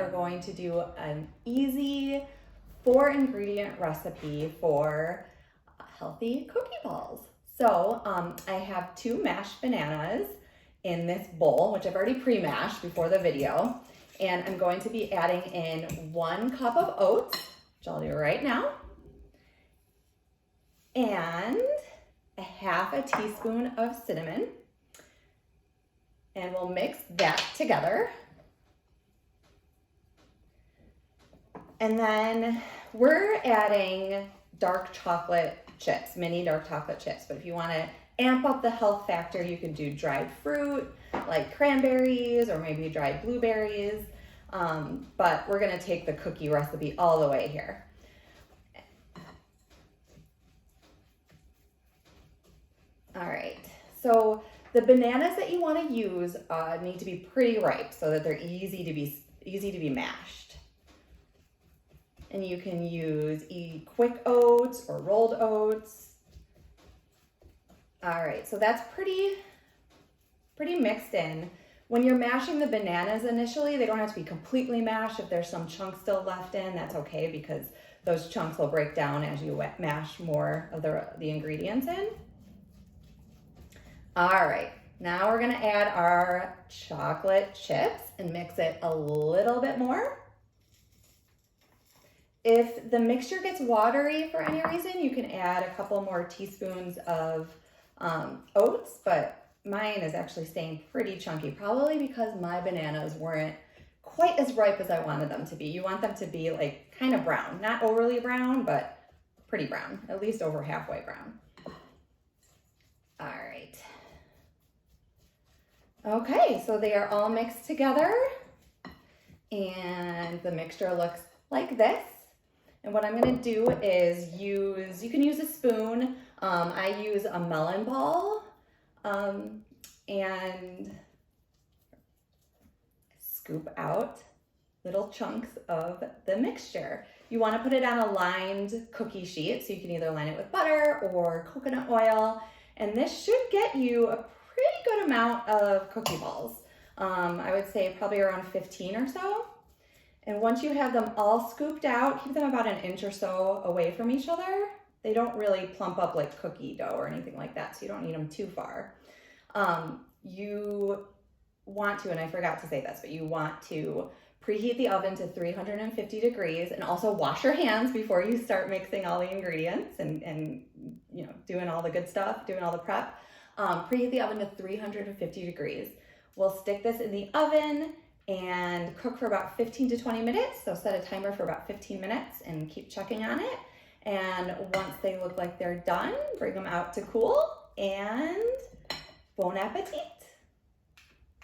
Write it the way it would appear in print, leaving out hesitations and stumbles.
are going to do an easy 4-ingredient recipe for healthy cookie balls. So I have 2 mashed bananas in this bowl, which I've already pre-mashed before the video. And I'm going to be adding in 1 cup of oats, which I'll do right now, and a half a teaspoon of cinnamon. And we'll mix that together. And then we're adding dark chocolate chips, mini dark chocolate chips. But if you want to amp up the health factor, you can do dried fruit like cranberries or maybe dried blueberries. But we're going to take the cookie recipe all the way here. All right, so the bananas that you want to use need to be pretty ripe so that they're easy to be mashed. And you can use quick oats or rolled oats. All right, so that's pretty mixed in. When you're mashing the bananas initially, they don't have to be completely mashed. If there's some chunks still left in, that's okay because those chunks will break down as you mash more of the ingredients in. All right, now we're gonna add our chocolate chips and mix it a little bit more. If the mixture gets watery for any reason, you can add a couple more teaspoons of oats, but mine is actually staying pretty chunky, probably because my bananas weren't quite as ripe as I wanted them to be. You want them to be like kind of brown, not overly brown, but pretty brown, at least over halfway brown. All right. Okay, so they are all mixed together and the mixture looks like this. And what I'm gonna do is you can use a spoon. I use a melon ball and scoop out little chunks of the mixture. You wanna put it on a lined cookie sheet, so you can either line it with butter or coconut oil. And this should get you a pretty good amount of cookie balls. I would say probably around 15 or so. And once you have them all scooped out, keep them about 1 inch or so away from each other. They don't really plump up like cookie dough or anything like that, so you don't need them too far. You want to, and I forgot to say this, but you want to preheat the oven to 350 degrees and also wash your hands before you start mixing all the ingredients and you know, doing all the good stuff, doing all the prep. Preheat the oven to 350 degrees. We'll stick this in the oven and cook for about 15 to 20 minutes. So set a timer for about 15 minutes and keep checking on it. And once they look like they're done, bring them out to cool and bon appetit.